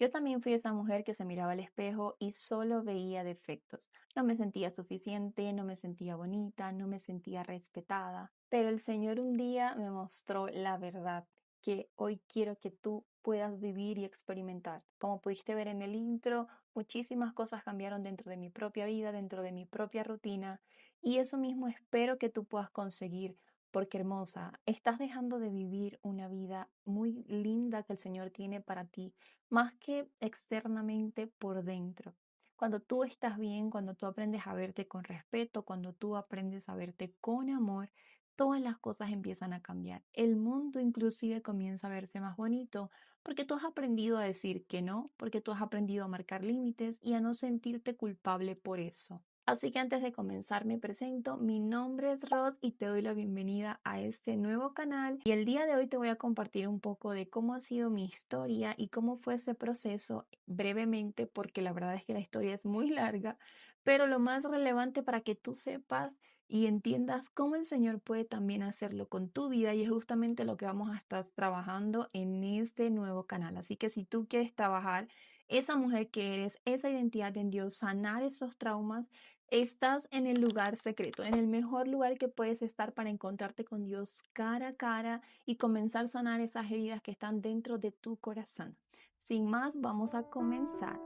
Yo también fui esa mujer que se miraba al espejo y solo veía defectos. No me sentía suficiente, no me sentía bonita, no me sentía respetada. Pero el Señor un día me mostró la verdad que hoy quiero que tú puedas vivir y experimentar. Como pudiste ver en el intro, muchísimas cosas cambiaron dentro de mi propia vida, dentro de mi propia rutina. Y eso mismo espero que tú puedas conseguir. Porque hermosa, estás dejando de vivir una vida muy linda que el Señor tiene para ti más que externamente por dentro. Cuando tú estás bien, cuando tú aprendes a verte con respeto, cuando tú aprendes a verte con amor, todas las cosas empiezan a cambiar. El mundo inclusive comienza a verse más bonito porque tú has aprendido a decir que no, porque tú has aprendido a marcar límites y a no sentirte culpable por eso. Así que antes de comenzar me presento, mi nombre es Ros y te doy la bienvenida a este nuevo canal y el día de hoy te voy a compartir un poco de cómo ha sido mi historia y cómo fue ese proceso brevemente porque la verdad es que la historia es muy larga, pero lo más relevante para que tú sepas y entiendas cómo el Señor puede también hacerlo con tu vida y es justamente lo que vamos a estar trabajando en este nuevo canal. Así que si tú quieres trabajar esa mujer que eres, esa identidad en Dios, sanar esos traumas, estás en el lugar secreto, en el mejor lugar que puedes estar para encontrarte con Dios cara a cara y comenzar a sanar esas heridas que están dentro de tu corazón. Sin más, vamos a comenzar.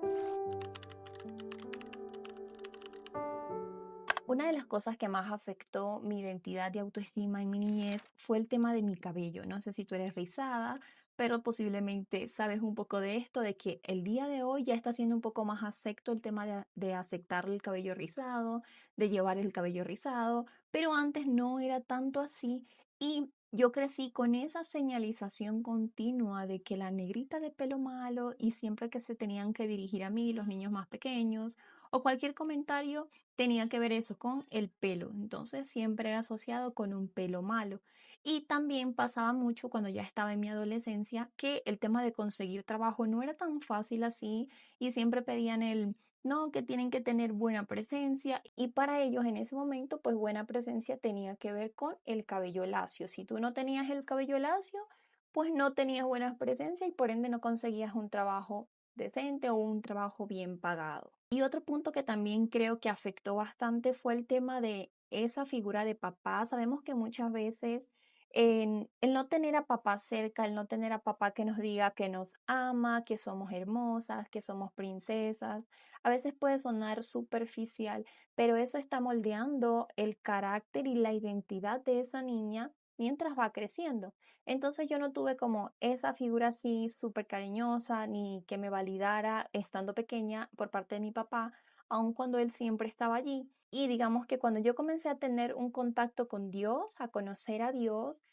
Una de las cosas que más afectó mi identidad y autoestima en mi niñez fue el tema de mi cabello. No sé si tú eres rizada, pero posiblemente sabes un poco de esto, de que el día de hoy ya está siendo un poco más acepto el tema de aceptar el cabello rizado, de llevar el cabello rizado, pero antes no era tanto así y yo crecí con esa señalización continua de que la negrita de pelo malo y siempre que se tenían que dirigir a mí, los niños más pequeños, o cualquier comentario tenía que ver eso con el pelo. Entonces siempre era asociado con un pelo malo. Y también pasaba mucho cuando ya estaba en mi adolescencia que el tema de conseguir trabajo no era tan fácil así y siempre pedían el no, que tienen que tener buena presencia y para ellos en ese momento pues buena presencia tenía que ver con el cabello lacio. Si tú no tenías el cabello lacio, pues no tenías buena presencia y por ende no conseguías un trabajo decente o un trabajo bien pagado. Y otro punto que también creo que afectó bastante fue el tema de esa figura de papá. Sabemos que muchas veces el no tener a papá cerca, el no tener a papá que nos diga que nos ama, que somos hermosas, que somos princesas, a veces puede sonar superficial, pero eso está moldeando el carácter y la identidad de esa niña mientras va creciendo. Entonces yo no tuve como esa figura así súper cariñosa ni que me validara estando pequeña por parte de mi papá, aun cuando él siempre estaba allí. Y digamos que cuando yo comencé a tener un contacto con Dios, a conocer a Dios,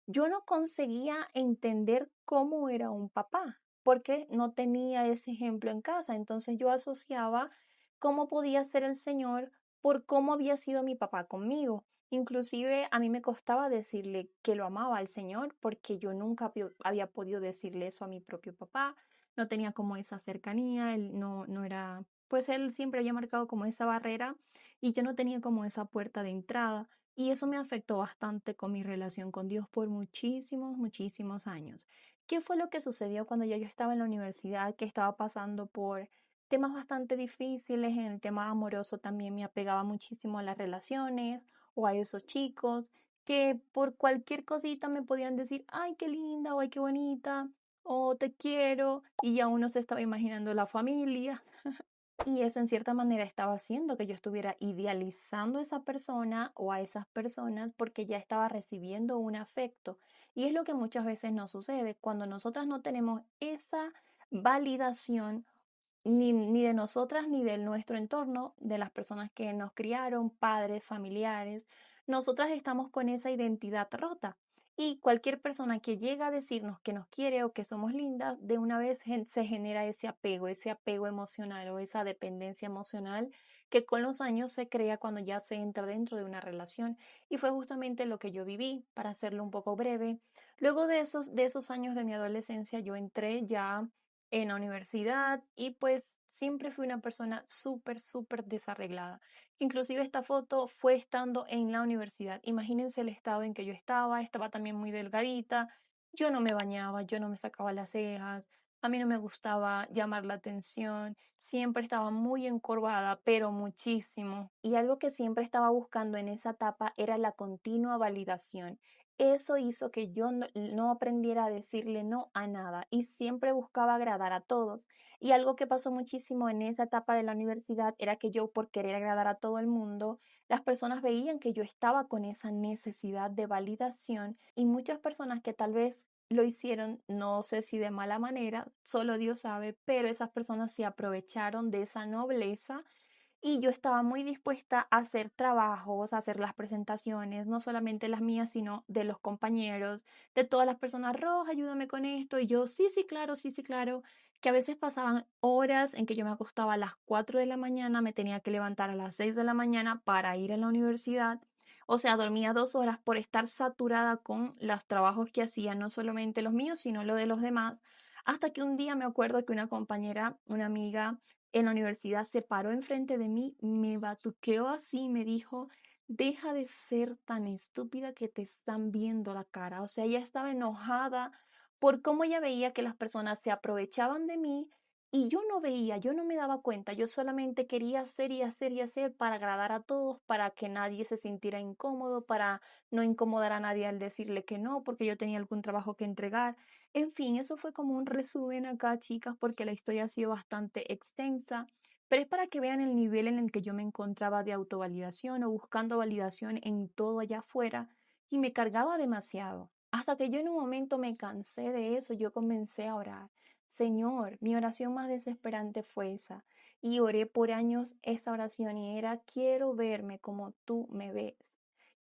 yo no conseguía entender cómo era un papá, porque no tenía ese ejemplo en casa. Entonces yo asociaba cómo podía ser el Señor por cómo había sido mi papá conmigo. Inclusive a mí me costaba decirle que lo amaba al Señor porque yo nunca había podido decirle eso a mi propio papá. No tenía como esa cercanía, él no era, pues él siempre había marcado como esa barrera y yo no tenía como esa puerta de entrada. Y eso me afectó bastante con mi relación con Dios por muchísimos, muchísimos años. ¿Qué fue lo que sucedió cuando ya yo estaba en la universidad, que estaba pasando por temas bastante difíciles? En el tema amoroso también me apegaba muchísimo a las relaciones o a esos chicos que por cualquier cosita me podían decir, ay, qué linda, o ay, qué bonita, o te quiero, y ya uno se estaba imaginando la familia. Y eso en cierta manera estaba haciendo que yo estuviera idealizando a esa persona o a esas personas porque ya estaba recibiendo un afecto. Y es lo que muchas veces nos sucede cuando nosotras no tenemos esa validación ni de nosotras ni de nuestro entorno, de las personas que nos criaron, padres, familiares. Nosotras estamos con esa identidad rota. Y cualquier persona que llega a decirnos que nos quiere o que somos lindas, de una vez se genera ese apego emocional o esa dependencia emocional que con los años se crea cuando ya se entra dentro de una relación. Y fue justamente lo que yo viví, para hacerlo un poco breve. Luego de esos años de mi adolescencia, yo entré ya en la universidad y pues siempre fui una persona súper, súper desarreglada. Inclusive esta foto fue estando en la universidad. Imagínense el estado en que yo estaba también muy delgadita, yo no me bañaba, yo no me sacaba las cejas, a mí no me gustaba llamar la atención, siempre estaba muy encorvada, pero muchísimo. Y algo que siempre estaba buscando en esa etapa era la continua validación. Eso hizo que yo no aprendiera a decirle no a nada y siempre buscaba agradar a todos. Y algo que pasó muchísimo en esa etapa de la universidad era que yo, por querer agradar a todo el mundo, las personas veían que yo estaba con esa necesidad de validación, y muchas personas que tal vez lo hicieron, no sé si de mala manera, solo Dios sabe, pero esas personas se aprovecharon de esa nobleza, y yo estaba muy dispuesta a hacer trabajos, a hacer las presentaciones, no solamente las mías, sino de los compañeros, de todas las personas: Roja, ayúdame con esto. Y yo: sí, sí, claro, sí, sí, claro. Que a veces pasaban horas en que yo me acostaba a las 4 de la mañana, me tenía que levantar a las 6 de la mañana para ir a la universidad. O sea, dormía 2 horas por estar saturada con los trabajos que hacía, no solamente los míos, sino lo de los demás. Hasta que un día me acuerdo que una compañera, una amiga, en la universidad se paró enfrente de mí, me batuqueó así y me dijo: deja de ser tan estúpida, que te están viendo la cara. O sea, ella estaba enojada por cómo ella veía que las personas se aprovechaban de mí, y yo no veía, yo no me daba cuenta, yo solamente quería hacer y hacer y hacer para agradar a todos, para que nadie se sintiera incómodo, para no incomodar a nadie al decirle que no, porque yo tenía algún trabajo que entregar. En fin, eso fue como un resumen acá, chicas, porque la historia ha sido bastante extensa, pero es para que vean el nivel en el que yo me encontraba de autovalidación, o buscando validación en todo allá afuera, y me cargaba demasiado. Hasta que yo en un momento me cansé de eso, yo comencé a orar. Señor, mi oración más desesperante fue esa, y oré por años esa oración, y era: quiero verme como tú me ves.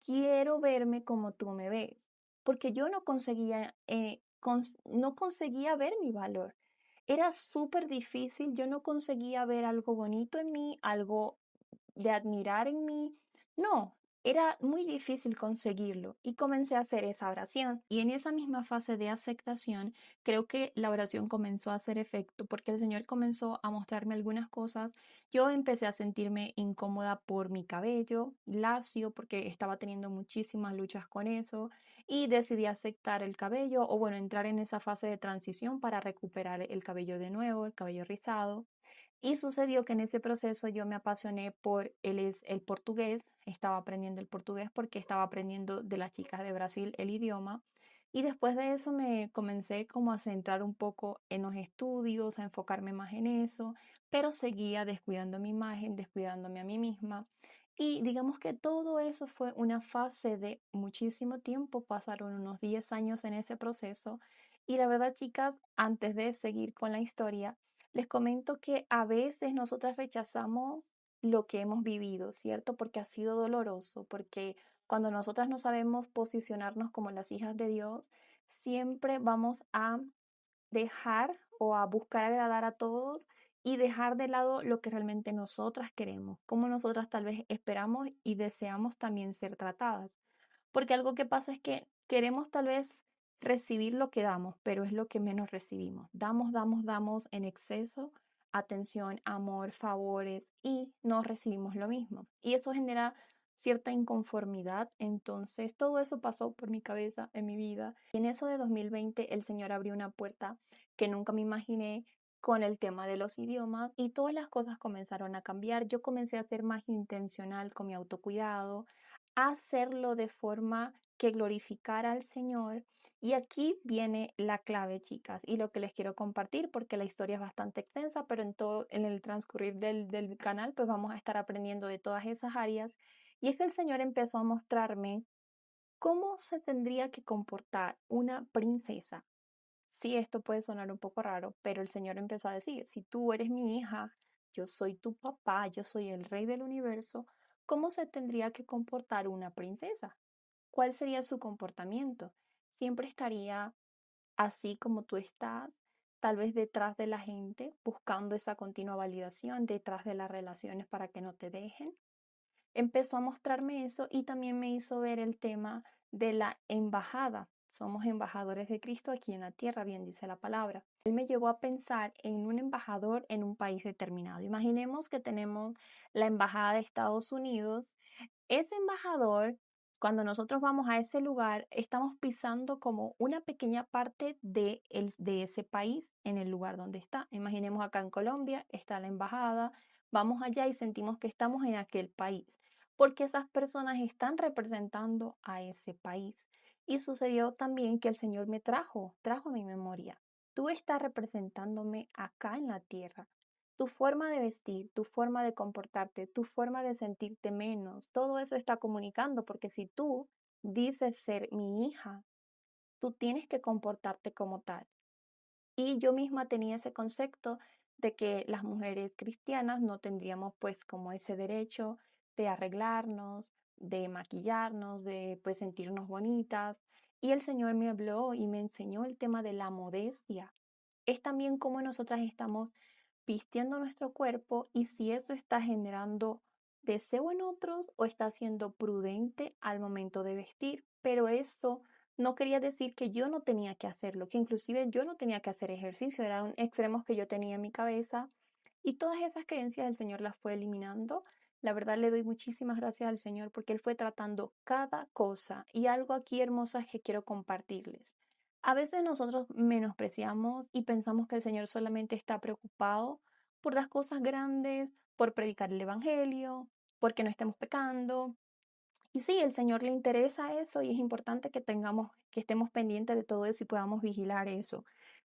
Quiero verme como tú me ves, porque yo no conseguía, no conseguía ver mi valor. Era súper difícil, yo no conseguía ver algo bonito en mí, algo de admirar en mí. No, era muy difícil conseguirlo, y comencé a hacer esa oración. Y en esa misma fase de aceptación, creo que la oración comenzó a hacer efecto, porque el Señor comenzó a mostrarme algunas cosas. Yo empecé a sentirme incómoda por mi cabello lacio, porque estaba teniendo muchísimas luchas con eso, y decidí aceptar el cabello, o bueno, entrar en esa fase de transición para recuperar el cabello de nuevo, el cabello rizado. Y sucedió que en ese proceso yo me apasioné por el portugués. Estaba aprendiendo el portugués porque estaba aprendiendo de las chicas de Brasil el idioma. Y después de eso me comencé como a centrar un poco en los estudios, a enfocarme más en eso, pero seguía descuidando mi imagen, descuidándome a mí misma. Y digamos que todo eso fue una fase de muchísimo tiempo. Pasaron unos 10 años en ese proceso. Y la verdad, chicas, antes de seguir con la historia, les comento que a veces nosotras rechazamos lo que hemos vivido, ¿cierto? Porque ha sido doloroso, porque cuando nosotras no sabemos posicionarnos como las hijas de Dios, siempre vamos a dejar o a buscar agradar a todos, y dejar de lado lo que realmente nosotras queremos, como nosotras tal vez esperamos y deseamos también ser tratadas. Porque algo que pasa es que queremos tal vez recibir lo que damos, pero es lo que menos recibimos. Damos, damos, damos en exceso atención, amor, favores, y no recibimos lo mismo. Y eso genera cierta inconformidad. Entonces, todo eso pasó por mi cabeza en mi vida. Y en eso de 2020, el Señor abrió una puerta que nunca me imaginé, con el tema de los idiomas, y todas las cosas comenzaron a cambiar. Yo comencé a ser más intencional con mi autocuidado, hacerlo de forma que glorificara al Señor. Y aquí viene la clave, chicas, y lo que les quiero compartir, porque la historia es bastante extensa, pero en el transcurrir del canal, pues vamos a estar aprendiendo de todas esas áreas. Y es que el Señor empezó a mostrarme cómo se tendría que comportar una princesa. Sí, esto puede sonar un poco raro, pero el Señor empezó a decir: si tú eres mi hija, yo soy tu papá, yo soy el rey del universo, ¿cómo se tendría que comportar una princesa? ¿Cuál sería su comportamiento? Siempre estaría así como tú estás, tal vez detrás de la gente, buscando esa continua validación, detrás de las relaciones para que no te dejen. Empezó a mostrarme eso y también me hizo ver el tema de la embajada. Somos embajadores de Cristo aquí en la tierra, bien dice la palabra. Él me llevó a pensar en un embajador en un país determinado. Imaginemos que tenemos la embajada de Estados Unidos. Ese embajador, cuando nosotros vamos a ese lugar, estamos pisando como una pequeña parte de ese país en el lugar donde está. Imaginemos acá en Colombia está la embajada, vamos allá y sentimos que estamos en aquel país, porque esas personas están representando a ese país. Y sucedió también que el Señor me trajo a mi memoria. Tú estás representándome acá en la tierra. Tu forma de vestir, tu forma de comportarte, tu forma de sentirte menos, todo eso está comunicando, porque si tú dices ser mi hija, tú tienes que comportarte como tal. Y yo misma tenía ese concepto de que las mujeres cristianas no tendríamos pues como ese derecho de arreglarnos, de maquillarnos, de pues sentirnos bonitas. Y el Señor me habló y me enseñó el tema de la modestia. Es también como nosotras estamos vistiendo nuestro cuerpo y si eso está generando deseo en otros o está siendo prudente al momento de vestir. Pero eso no quería decir que yo no tenía que hacerlo, que inclusive yo no tenía que hacer ejercicio, eran extremos que yo tenía en mi cabeza y todas esas creencias el Señor las fue eliminando. La verdad le doy muchísimas gracias al Señor porque Él fue tratando cada cosa y algo aquí hermoso que quiero compartirles. A veces nosotros menospreciamos y pensamos que el Señor solamente está preocupado por las cosas grandes, por predicar el Evangelio, porque no estemos pecando. Y sí, el Señor le interesa eso y es importante que estemos pendientes de todo eso y podamos vigilar eso.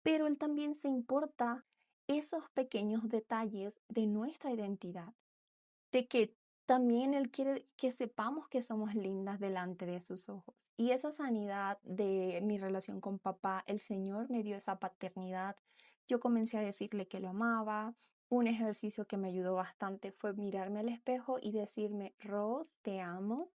Pero Él también se importa esos pequeños detalles de nuestra identidad, de que también Él quiere que sepamos que somos lindas delante de sus ojos. Y esa sanidad de mi relación con papá, el Señor me dio esa paternidad. Yo comencé a decirle que lo amaba. Un ejercicio que me ayudó bastante fue mirarme al espejo y decirme, Ros, te amo.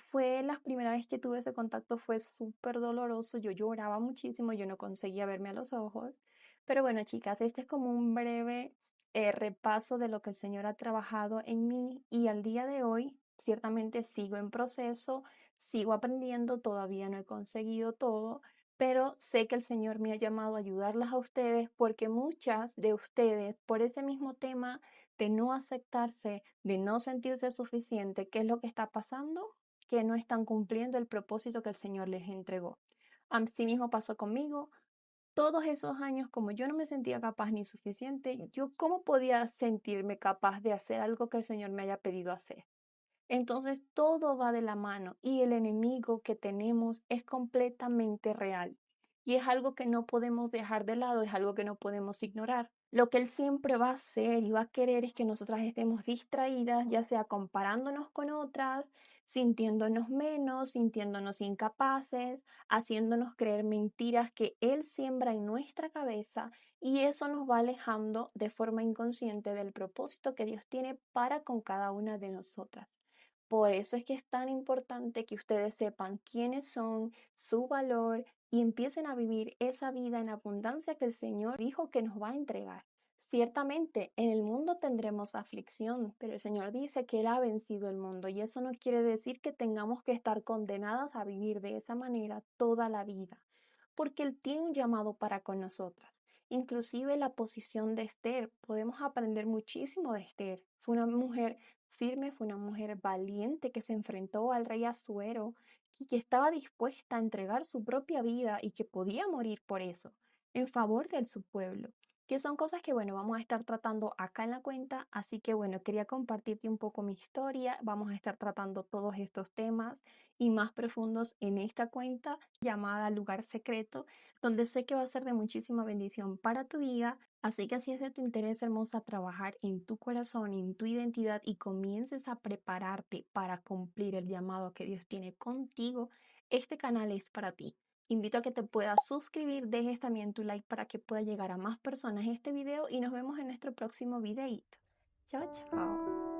Fue la primera vez que tuve ese contacto, fue súper doloroso, yo lloraba muchísimo, yo no conseguía verme a los ojos. Pero bueno, chicas, este es como un breve repaso de lo que el Señor ha trabajado en mí y al día de hoy, ciertamente sigo en proceso, sigo aprendiendo, todavía no he conseguido todo, pero sé que el Señor me ha llamado a ayudarlas a ustedes porque muchas de ustedes, por ese mismo tema, de no aceptarse, de no sentirse suficiente, ¿qué es lo que está pasando? Que no están cumpliendo el propósito que el Señor les entregó. Así mismo pasó conmigo. Todos esos años, como yo no me sentía capaz ni suficiente, yo cómo podía sentirme capaz de hacer algo que el Señor me haya pedido hacer. Entonces todo va de la mano y el enemigo que tenemos es completamente real. Y es algo que no podemos dejar de lado, es algo que no podemos ignorar. Lo que él siempre va a hacer y va a querer es que nosotras estemos distraídas, ya sea comparándonos con otras, sintiéndonos menos, sintiéndonos incapaces, haciéndonos creer mentiras que él siembra en nuestra cabeza y eso nos va alejando de forma inconsciente del propósito que Dios tiene para con cada una de nosotras. Por eso es que es tan importante que ustedes sepan quiénes son, su valor y empiecen a vivir esa vida en abundancia que el Señor dijo que nos va a entregar. Ciertamente, en el mundo tendremos aflicción, pero el Señor dice que Él ha vencido el mundo y eso no quiere decir que tengamos que estar condenadas a vivir de esa manera toda la vida, porque Él tiene un llamado para con nosotras. Inclusive la posición de Esther, podemos aprender muchísimo de Esther. Fue una mujer firme, fue una mujer valiente que se enfrentó al rey Asuero y que estaba dispuesta a entregar su propia vida y que podía morir por eso, en favor de su pueblo. Que son cosas que, bueno, vamos a estar tratando acá en la cuenta, así que, bueno, quería compartirte un poco mi historia, vamos a estar tratando todos estos temas y más profundos en esta cuenta llamada Lugar Secreto, donde sé que va a ser de muchísima bendición para tu vida. Así que si es de tu interés, hermosa, trabajar en tu corazón, en tu identidad y comiences a prepararte para cumplir el llamado que Dios tiene contigo, este canal es para ti. Invito a que te puedas suscribir, dejes también tu like para que pueda llegar a más personas este video y nos vemos en nuestro próximo videito. Chao, chao.